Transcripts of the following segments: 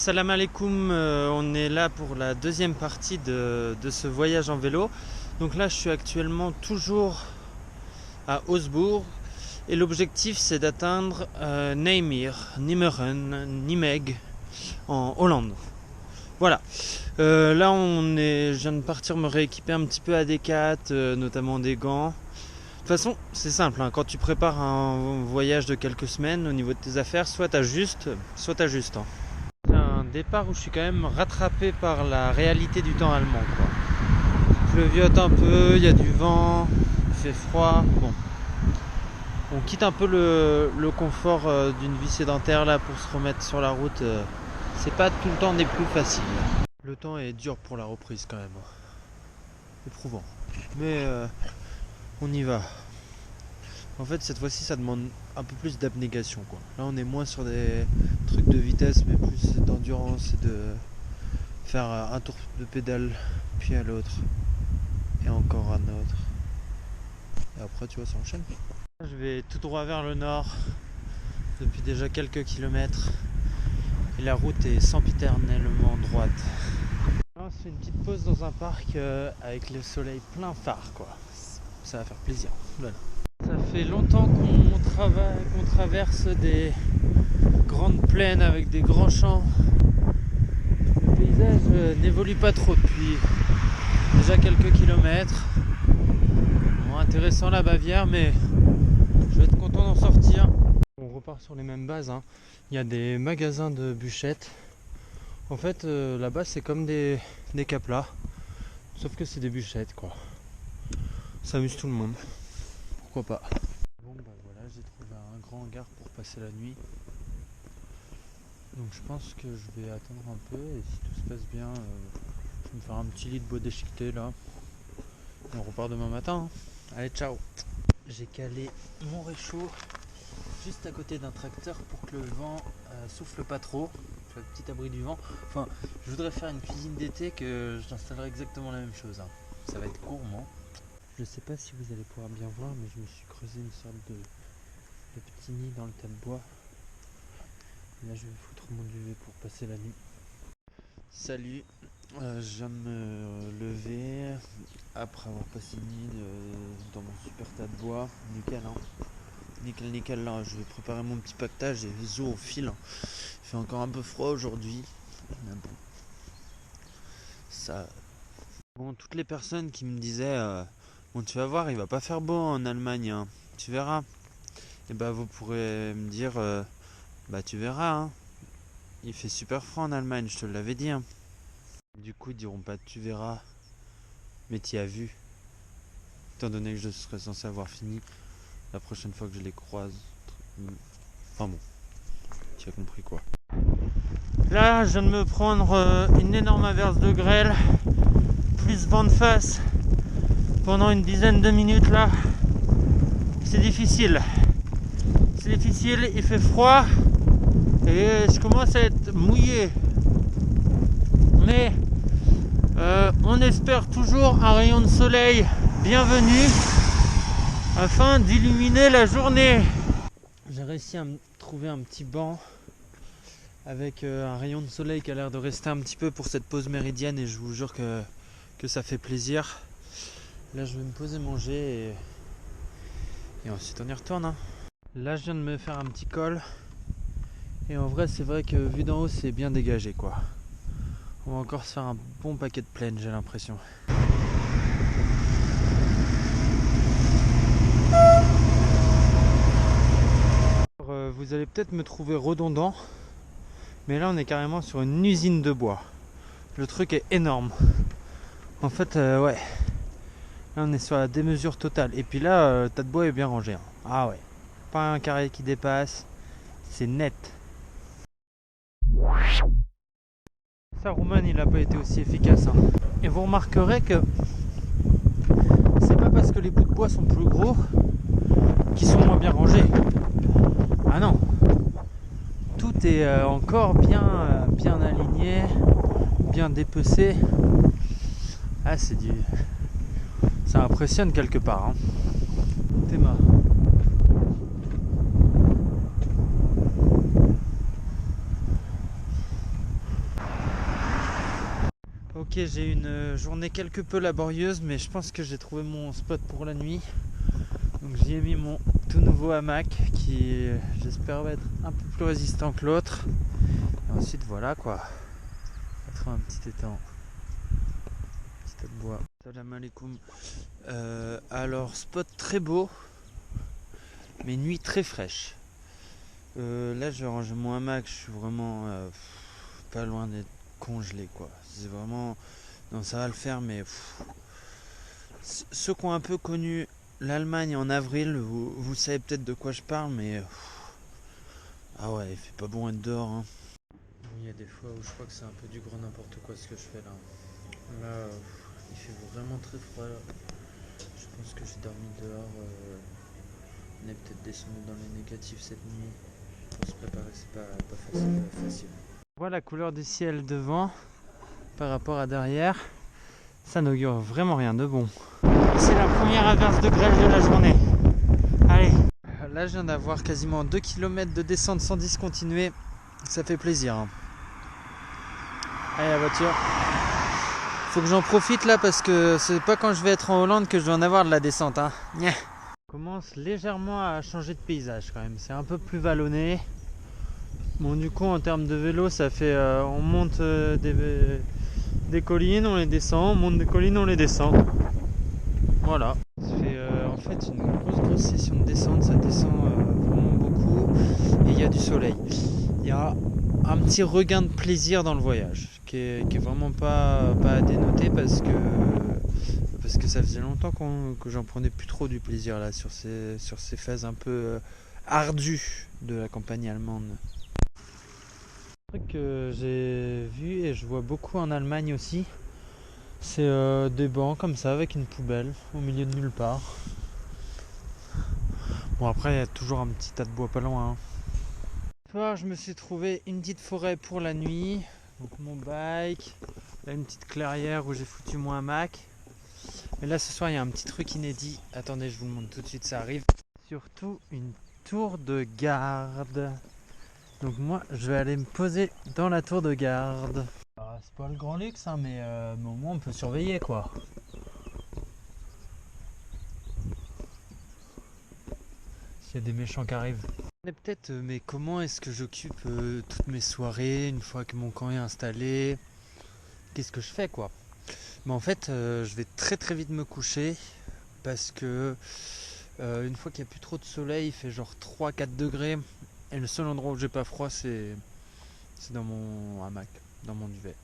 Salam alaikum, on est là pour la deuxième partie de ce voyage en vélo. Donc là je suis actuellement toujours à Osburg et l'objectif c'est d'atteindre Nijmegen en Hollande. Voilà, là je viens de partir me rééquiper un petit peu à Decat, notamment des gants. De toute façon c'est simple, hein, quand tu prépares un voyage de quelques semaines au niveau de tes affaires, soit t'ajustes, soit t'ajustes. Hein. C'est un départ où je suis quand même rattrapé par la réalité du temps allemand, quoi. Il pleuviote un peu, il y a du vent, il fait froid. Bon, on quitte un peu le confort d'une vie sédentaire là pour se remettre sur la route. C'est pas tout le temps des plus faciles. Le temps est dur pour la reprise quand même, éprouvant. Mais on y va. En fait, cette fois-ci, ça demande un peu plus d'abnégation, quoi. Là, on est moins sur des trucs de vitesse, mais plus d'endurance et de faire un tour de pédale, puis à l'autre, et encore un autre. Et après, tu vois, ça enchaîne. Je vais tout droit vers le nord, depuis déjà quelques kilomètres, et la route est sempiternellement droite. Là, on se fait une petite pause dans un parc avec le soleil plein phare, quoi. Ça va faire plaisir. Voilà. Ça fait longtemps qu'on traverse des grandes plaines avec des grands champs. Le paysage n'évolue pas trop depuis déjà quelques kilomètres. Moins intéressant la Bavière, mais je vais être content d'en sortir. On repart sur les mêmes bases, hein. Il y a des magasins de bûchettes. En fait, là-bas c'est comme des caplas, sauf que c'est des bûchettes, quoi. Ça amuse tout le monde. Pourquoi pas. Bon bah voilà, j'ai trouvé un grand hangar pour passer la nuit. Donc je pense que je vais attendre un peu et si tout se passe bien, je vais me faire un petit lit de bois déchiqueté là. Et on repart demain matin. Hein. Allez, ciao. J'ai calé mon réchaud juste à côté d'un tracteur pour que le vent souffle pas trop. Le petit abri du vent. Enfin, je voudrais faire une cuisine d'été que j'installerai exactement la même chose. Hein. Ça va être gourmand. Je sais pas si vous allez pouvoir bien voir, mais je me suis creusé une sorte de petit nid dans le tas de bois. Et là je vais foutre mon duvet pour passer la nuit. Salut, je viens de me lever après avoir passé une nuit dans mon super tas de bois. Nickel, hein. Nickel, là je vais préparer mon petit pactage et les os au fil. Il fait encore un peu froid aujourd'hui, mais bon. Ça... Bon, toutes les personnes qui me disaient bon, tu vas voir, il va pas faire beau en Allemagne, hein. Tu verras. Et bah vous pourrez me dire bah tu verras, hein. Il fait super froid en Allemagne, je te l'avais dit, hein. Du coup ils diront pas tu verras, mais t'y as vu, étant donné que je serais censé avoir fini la prochaine fois que je les croise. Enfin bon, tu as compris quoi. Là je viens de me prendre une énorme averse de grêle, plus vent de face pendant une dizaine de minutes là. C'est difficile, il fait froid et je commence à être mouillé, mais on espère toujours un rayon de soleil bienvenu afin d'illuminer la journée. J'ai réussi à me trouver un petit banc avec un rayon de soleil qui a l'air de rester un petit peu pour cette pause méridienne et je vous jure que ça fait plaisir. Là je vais me poser manger et ensuite on y retourne, hein. Là je viens de me faire un petit col et en vrai c'est vrai que vu d'en haut c'est bien dégagé, quoi. On va encore se faire un bon paquet de plaines, j'ai l'impression. Vous allez peut-être me trouver redondant, mais là on est carrément sur une usine de bois. Le truc est énorme. En fait, ouais. Là on est sur la démesure totale. Et puis là, le tas de bois est bien rangé. Hein. Ah ouais. Pas un carré qui dépasse. C'est net. Saruman il n'a pas été aussi efficace. Hein. Et vous remarquerez que c'est pas parce que les bouts de bois sont plus gros qu'ils sont moins bien rangés. Ah non. Tout est encore bien aligné, bien dépecé. Ah ça impressionne quelque part, hein. Théma. Ok, j'ai une journée quelque peu laborieuse, mais je pense que j'ai trouvé mon spot pour la nuit. Donc j'y ai mis mon tout nouveau hamac qui, j'espère, va être un peu plus résistant que l'autre. Et ensuite, voilà quoi. On va trouver un petit étang, un petit tas de bois. Salam alaikum. Alors, spot très beau, mais nuit très fraîche. Là, je vais ranger mon hamac, je suis vraiment pas loin d'être congelé quoi. C'est vraiment. Non, ça va le faire, mais ceux qui ont un peu connu l'Allemagne en avril, vous savez peut-être de quoi je parle, mais ah ouais, il fait pas bon être dehors. Hein. Il y a des fois où je crois que c'est un peu du grand n'importe quoi ce que je fais là. Là, il fait vraiment très froid. Je pense que j'ai dormi dehors. On est peut-être descendu dans les négatifs cette nuit. Pour se préparer, c'est pas facile. Voilà la couleur du ciel devant par rapport à derrière. Ça n'augure vraiment rien de bon. C'est la première averse de grêle de la journée. Allez. Là, je viens d'avoir quasiment 2 km de descente sans discontinuer. Ça fait plaisir. Hein. Allez, la voiture. Faut que j'en profite là parce que c'est pas quand je vais être en Hollande que je vais en avoir de la descente. Hein. On commence légèrement à changer de paysage quand même. C'est un peu plus vallonné. Bon, du coup, en termes de vélo, ça fait. On monte des collines, on les descend. On monte des collines, on les descend. Voilà. Ça fait en fait une grosse session de descente. Ça descend vraiment beaucoup. Et il y a du soleil. Il y a un petit regain de plaisir dans le voyage qui est vraiment pas à dénoter parce que ça faisait longtemps que j'en prenais plus trop du plaisir là sur ces phases un peu ardues de la campagne allemande. Un truc que j'ai vu et je vois beaucoup en Allemagne aussi, c'est des bancs comme ça avec une poubelle au milieu de nulle part. Bon, après il y a toujours un petit tas de bois pas loin. Hein. Ce soir, je me suis trouvé une petite forêt pour la nuit. Donc mon bike, là une petite clairière où j'ai foutu mon hamac. Mais là ce soir il y a un petit truc inédit. Attendez, je vous le montre tout de suite, ça arrive. Surtout une tour de garde. Donc moi je vais aller me poser dans la tour de garde. C'est pas le grand luxe hein, mais au moins on peut surveiller quoi. S'il y a des méchants qui arrivent. Peut-être, mais comment est-ce que j'occupe toutes mes soirées une fois que mon camp est installé? Qu'est-ce que je fais quoi? Mais en fait, je vais très très vite me coucher parce que une fois qu'il n'y a plus trop de soleil, il fait genre 3-4 degrés. Et le seul endroit où j'ai pas froid, c'est dans mon hamac, dans mon duvet.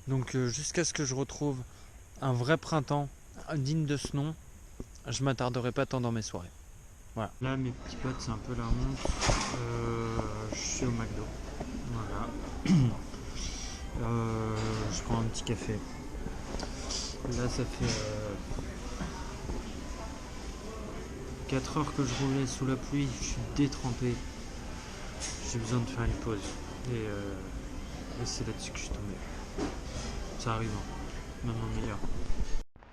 Donc jusqu'à ce que je retrouve un vrai printemps digne de ce nom, je m'attarderai pas tant dans mes soirées. Voilà. Là, mes petits potes, c'est un peu la honte. Je suis au McDo. Voilà. Je prends un petit café. Là, ça fait 4 heures que je roulais sous la pluie. Je suis détrempé. J'ai besoin de faire une pause. Et c'est là-dessus que je suis tombé. Ça arrive, hein. Même en meilleur.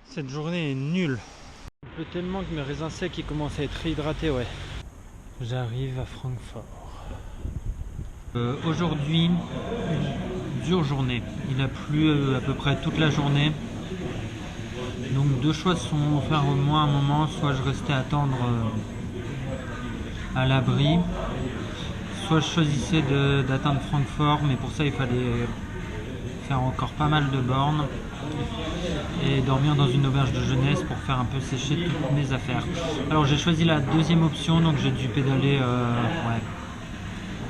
Cette journée est nulle. Il pleut tellement que mes raisins secs ils commencent à être réhydratés, ouais. J'arrive à Francfort. Aujourd'hui, une dure journée. Il a plu à peu près toute la journée. Donc deux choix se sont offerts au moins un moment. Soit je restais attendre à l'abri, soit je choisissais d'atteindre Francfort, mais pour ça il fallait faire encore pas mal de bornes et dormir dans une auberge de jeunesse pour faire un peu sécher toutes mes affaires. Alors j'ai choisi la deuxième option, donc j'ai dû pédaler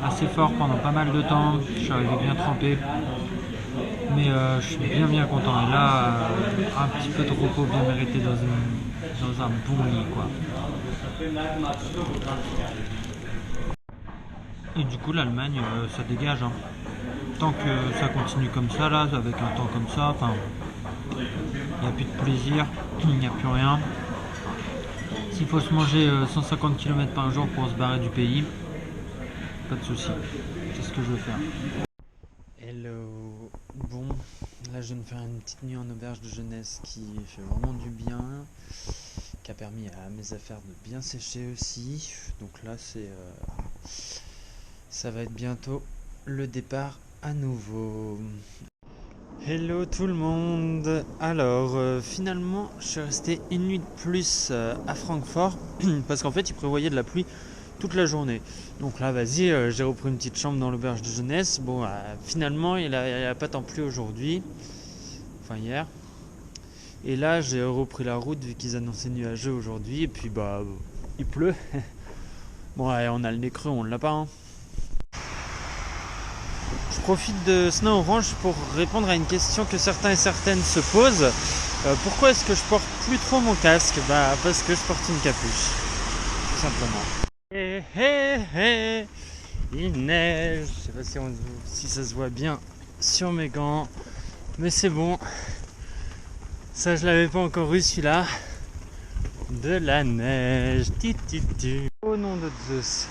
assez fort pendant pas mal de temps. Je suis arrivé bien trempé, mais je suis bien content. Et là, un petit peu de repos bien mérité dans un bon lit quoi. Et du coup l'Allemagne ça dégage hein. Tant que ça continue comme ça là, avec un temps comme ça, enfin il n'y a plus de plaisir, il n'y a plus rien. S'il faut se manger 150 km par jour pour se barrer du pays, pas de souci, c'est ce que je veux faire. Hello, bon, là je viens de faire une petite nuit en auberge de jeunesse qui fait vraiment du bien, qui a permis à mes affaires de bien sécher aussi. Donc là ça va être bientôt le départ à nouveau. Hello tout le monde. Alors finalement je suis resté une nuit de plus à Francfort parce qu'en fait ils prévoyaient de la pluie toute la journée. Donc là vas-y, j'ai repris une petite chambre dans l'auberge de jeunesse. Bon finalement il a pas tant plu aujourd'hui, enfin hier. Et là j'ai repris la route vu qu'ils annonçaient nuageux aujourd'hui et puis bah il pleut. Bon ouais, on a le nez creux, on l'a pas hein. Je profite de Snow Orange pour répondre à une question que certains et certaines se posent. Pourquoi est-ce que je porte plus trop mon casque? Bah parce que je porte une capuche, tout simplement. Hé hé hé, il neige. Je sais pas si ça se voit bien sur mes gants, mais c'est bon. Ça je l'avais pas encore eu celui-là. De la neige. Au nom de Zeus.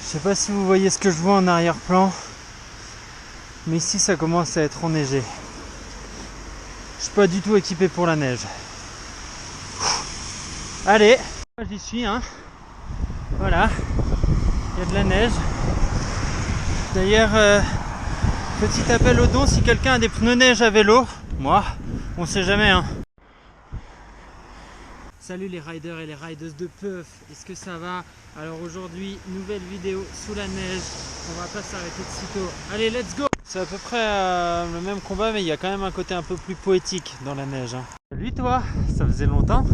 Je sais pas si vous voyez ce que je vois en arrière-plan. Mais ici ça commence à être enneigé. Je suis pas du tout équipé pour la neige. Allez, j'y suis hein. Voilà, il y a de la neige. D'ailleurs, petit appel aux dons si quelqu'un a des pneus neige à vélo. Moi, on sait jamais hein. Salut les riders et les rideuses de Puff, est-ce que ça va? Alors aujourd'hui, nouvelle vidéo sous la neige, on va pas s'arrêter de sitôt. Allez, let's go! C'est à peu près le même combat, mais il y a quand même un côté un peu plus poétique dans la neige. Hein. Salut toi, ça faisait longtemps.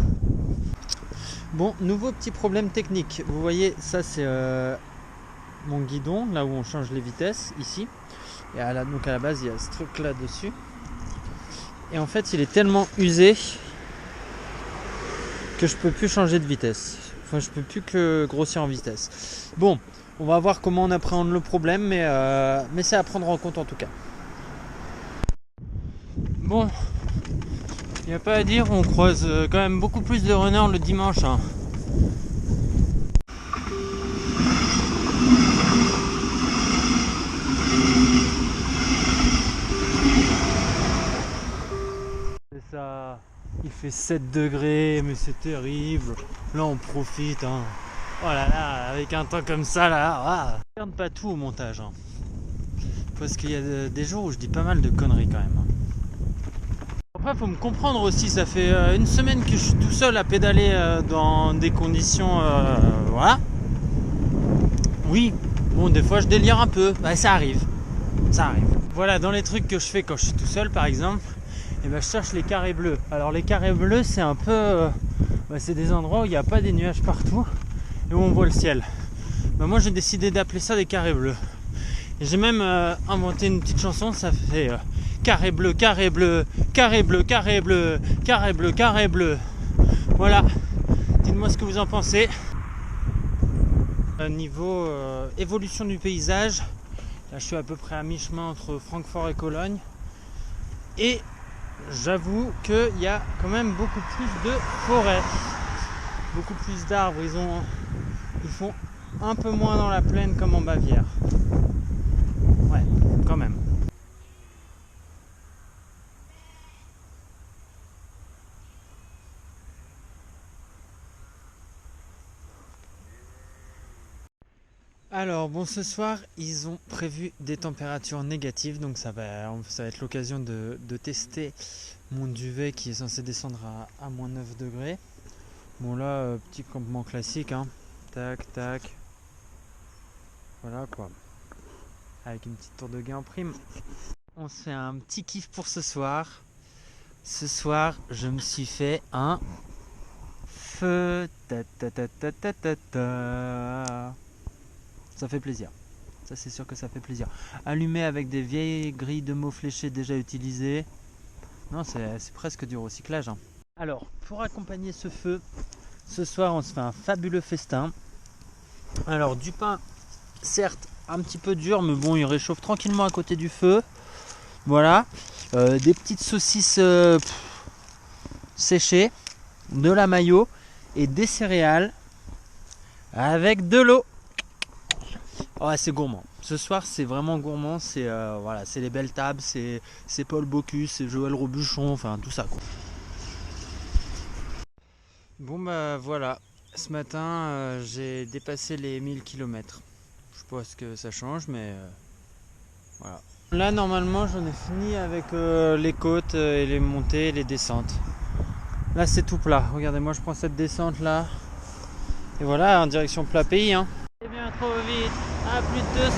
Bon, nouveau petit problème technique. Vous voyez, ça c'est mon guidon, là où on change les vitesses, ici. Et donc à la base, il y a ce truc là dessus. Et en fait, il est tellement usé que je peux plus changer de vitesse. Enfin, je peux plus que grossir en vitesse. Bon, on va voir comment on appréhende le problème, mais c'est à prendre en compte en tout cas. Bon, il n'y a pas à dire, on croise quand même beaucoup plus de renards le dimanche. Hein. C'est ça. Il fait 7 degrés, mais c'est terrible. Là, on profite. Hein. Oh là là, avec un temps comme ça, là, je regarde pas tout au montage. Hein. Parce qu'il y a des jours où je dis pas mal de conneries quand même. Après, faut me comprendre aussi. Ça fait une semaine que je suis tout seul à pédaler dans des conditions. Voilà. Oui, bon, des fois je délire un peu. Bah, ça arrive. Ça arrive. Voilà, dans les trucs que je fais quand je suis tout seul, par exemple. Et ben, je cherche les carrés bleus. Alors les carrés bleus c'est un peu c'est des endroits où il n'y a pas des nuages partout et où on voit le ciel. Moi j'ai décidé d'appeler ça des carrés bleus. Et j'ai même inventé une petite chanson, ça fait carré bleu, carré bleu, carré bleu, carré bleu, carré bleu, carré bleu. Voilà, dites-moi ce que vous en pensez. Niveau évolution du paysage, là je suis à peu près à mi-chemin entre Francfort et Cologne. Et j'avoue qu'il y a quand même beaucoup plus de forêts, beaucoup plus d'arbres. Ils font un peu moins dans la plaine comme en Bavière. Ouais, quand même. Alors bon, ce soir ils ont prévu des températures négatives, donc ça va être l'occasion de tester mon duvet qui est censé descendre à moins 9 degrés. Bon là, petit campement classique, hein. Tac, tac. Voilà quoi. Avec une petite tour de guet en prime. On se fait un petit kiff pour ce soir. Ce soir, je me suis fait un feu. Ta, ta, ta, ta, ta, ta, ta. Ça fait plaisir. Ça c'est sûr que ça fait plaisir. Allumé avec des vieilles grilles de mots fléchés déjà utilisées. Non, c'est presque du recyclage. Hein. Alors, pour accompagner ce feu, ce soir on se fait un fabuleux festin. Alors du pain, certes un petit peu dur, mais bon il réchauffe tranquillement à côté du feu. Voilà. Des petites saucisses séchées, de la mayo et des céréales avec de l'eau. Ouais, c'est gourmand. Ce soir, c'est vraiment gourmand. C'est voilà, c'est les belles tables, c'est Paul Bocuse, c'est Joël Robuchon, enfin tout ça quoi. Bon bah voilà, ce matin j'ai dépassé les 1000 km. Je sais pas ce que ça change, mais voilà. Là normalement j'en ai fini avec les côtes et les montées et les descentes. Là c'est tout plat, regardez, moi je prends cette descente là. Et voilà, en direction plat pays hein. C'est bien trop vite, à plus de 200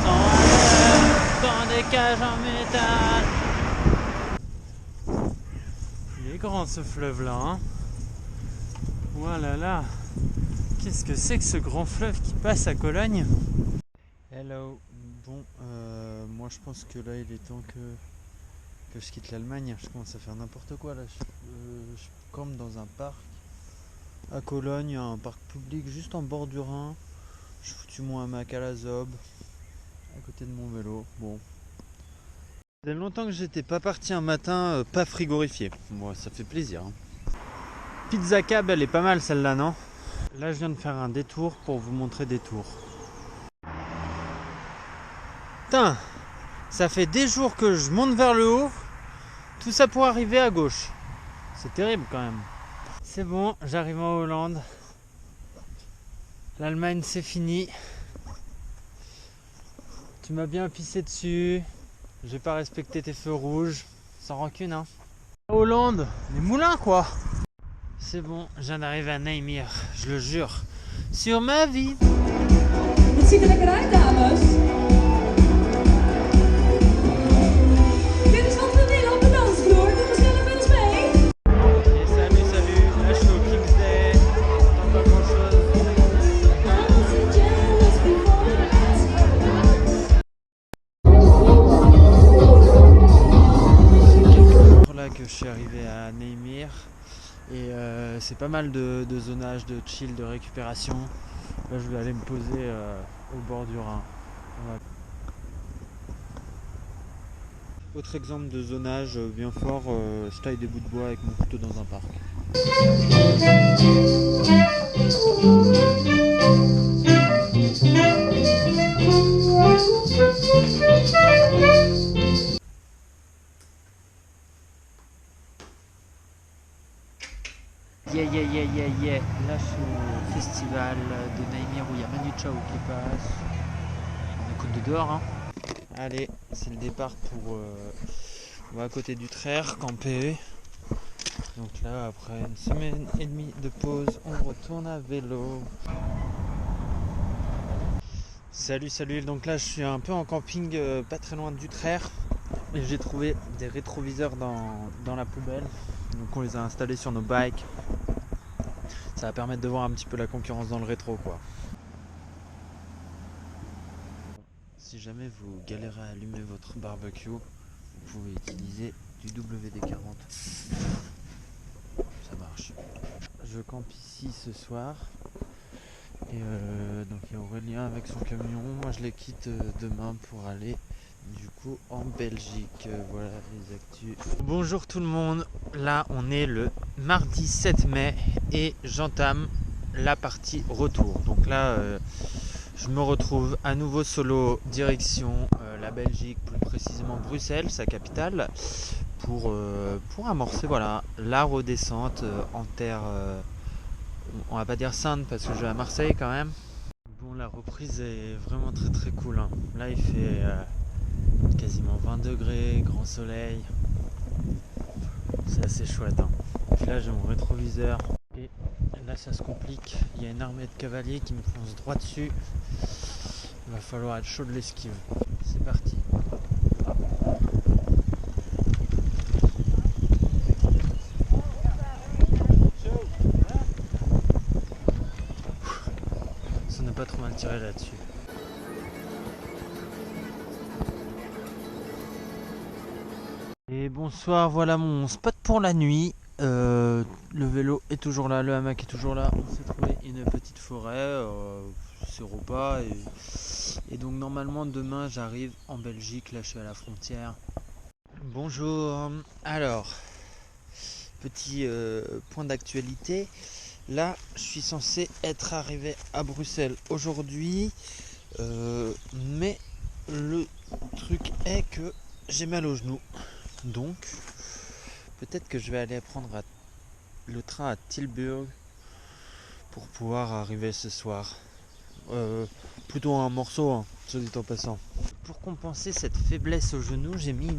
dans des cages en métal. Il est grand ce fleuve là hein. Voilà là. Qu'est-ce que c'est que ce grand fleuve qui passe à Cologne? Hello. Bon, moi je pense que là il est temps que je quitte l'Allemagne. Je commence à faire n'importe quoi là. Je campe dans un parc à Cologne, un parc public juste en bord du Rhin. Je foutu mon hamac à la zob, à côté de mon vélo. Bon. Ça fait longtemps que j'étais pas parti un matin pas frigorifié. Bon, ça fait plaisir. Hein. Pizza Cab, elle est pas mal celle-là, non? Là, je viens de faire un détour pour vous montrer des tours. Putain, ça fait des jours que je monte vers le haut. Tout ça pour arriver à gauche. C'est terrible quand même. C'est bon, j'arrive en Hollande. L'Allemagne, c'est fini. Tu m'as bien pissé dessus. J'ai pas respecté tes feux rouges. Sans rancune, hein. Hollande, les moulins quoi. C'est bon, je viens d'arriver à Nijmegen, je le jure. Sur ma vie. Het ziet er lekker uit, dames. Dit is wat we willen op de dansvloer. Doe gezellig met ons mee. Et salut, salut. Là, je suis au King's Day. J'entends pas grand chose. C'est là que je suis arrivé à Nijmegen. Et c'est pas mal de zonage, de chill, de récupération. Là je vais aller me poser au bord du Rhin. Voilà. Autre exemple de zonage bien fort, je taille des bouts de bois avec mon couteau dans un parc. Yeah. Là je suis au festival de Nijmegen où il y a Manu Chao qui passe. On écoute de dehors hein. Allez, c'est le départ pour on va à côté du Traire, camper. Donc là après une semaine et demie de pause, on retourne à vélo. Salut, donc là je suis un peu en camping pas très loin du Traire. Et j'ai trouvé des rétroviseurs dans la poubelle. Donc on les a installés sur nos bikes. Ça va permettre de voir un petit peu la concurrence dans le rétro quoi. Si jamais vous galérez à allumer votre barbecue, vous pouvez utiliser du WD-40. Ça marche. Je campe ici ce soir. Et donc il y a Aurélien avec son camion. Moi je les quitte demain pour aller du coup en Belgique. Voilà les actus. Bonjour tout le monde. Là on est le mardi 7 mai et j'entame la partie retour. Donc là je me retrouve à nouveau solo direction la Belgique, plus précisément Bruxelles, sa capitale, pour amorcer voilà, la redescente en terre, on va pas dire sainte parce que je vais à Marseille quand même. Bon, la reprise est vraiment très cool. Hein. Là il fait quasiment 20 degrés, grand soleil, c'est assez chouette. Hein. Puis là j'ai mon rétroviseur et là ça se complique, il y a une armée de cavaliers qui me fonce droit dessus. Il va falloir être chaud de l'esquive. C'est parti. Ça n'a pas trop mal tiré là-dessus. Et bonsoir, voilà mon spot pour la nuit. Le vélo est toujours là, le hamac est toujours là. On s'est trouvé une petite forêt, c'est repas et donc normalement demain j'arrive en Belgique, là je suis à la frontière. Bonjour, alors petit point d'actualité. Là je suis censé être arrivé à Bruxelles aujourd'hui, mais le truc est que j'ai mal au genou, donc peut-être que je vais aller prendre le train à Tilburg pour pouvoir arriver ce soir. Plutôt un morceau, hein, soit dit en passant. Pour compenser cette faiblesse au genou, j'ai mis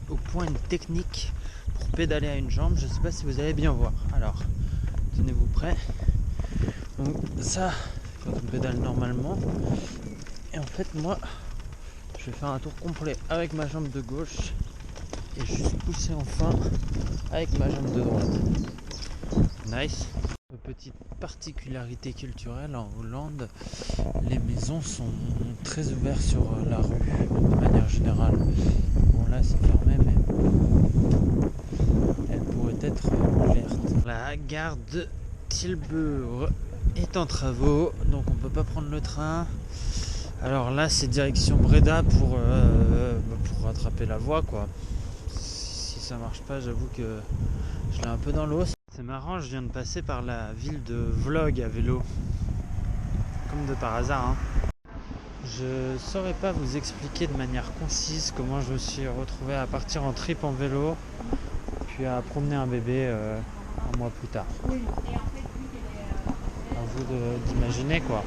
au point une technique pour pédaler à une jambe. Je sais pas si vous allez bien voir. Alors, tenez-vous prêts. Donc ça, quand on pédale normalement. Et en fait, moi, je vais faire un tour complet avec ma jambe de gauche et juste pousser enfin avec ma jambe de droite. Nice. Petite particularité culturelle, en Hollande, les maisons sont très ouvertes sur la rue de manière générale. Bon là c'est fermé mais elle pourrait être ouverte. La gare de Tilburg est en travaux, donc on peut pas prendre le train. Alors là c'est direction Breda pour rattraper la voie quoi. Si ça marche pas, j'avoue que je l'ai un peu dans l'os. C'est marrant, je viens de passer par la ville de Vlog à vélo. Comme de par hasard. Hein. Je saurais pas vous expliquer de manière concise comment je me suis retrouvé à partir en trip en vélo, puis à promener un bébé un mois plus tard. À vous d'imaginer quoi.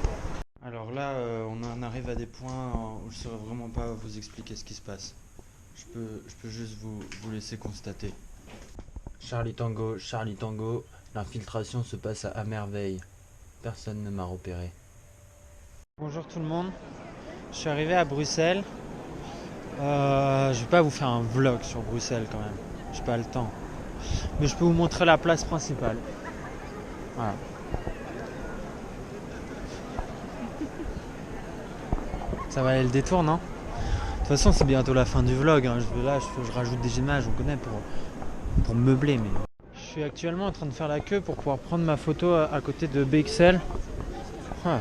Alors là, on en arrive à des points où je saurais vraiment pas vous expliquer ce qui se passe. Je peux juste vous laisser constater. Charlie Tango, l'infiltration se passe à merveille. Personne ne m'a repéré. Bonjour tout le monde, je suis arrivé à Bruxelles. Je vais pas vous faire un vlog sur Bruxelles quand même, j'ai pas le temps. Mais je peux vous montrer la place principale. Voilà. Ça va aller le détour, non? De toute façon, c'est bientôt la fin du vlog. Hein. Je rajoute des images, on connaît, pour meubler. Mais je suis actuellement en train de faire la queue pour pouvoir prendre ma photo à côté de BXL. Ouais.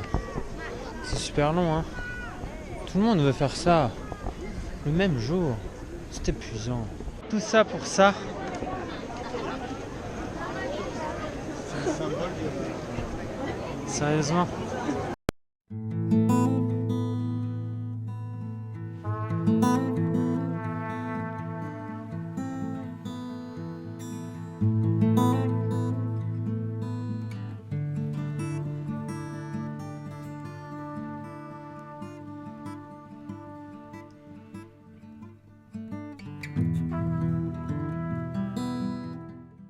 C'est super long, hein. Tout le monde veut faire ça le même jour. C'est épuisant. Tout ça pour ça. C'est un symbole de... Sérieusement.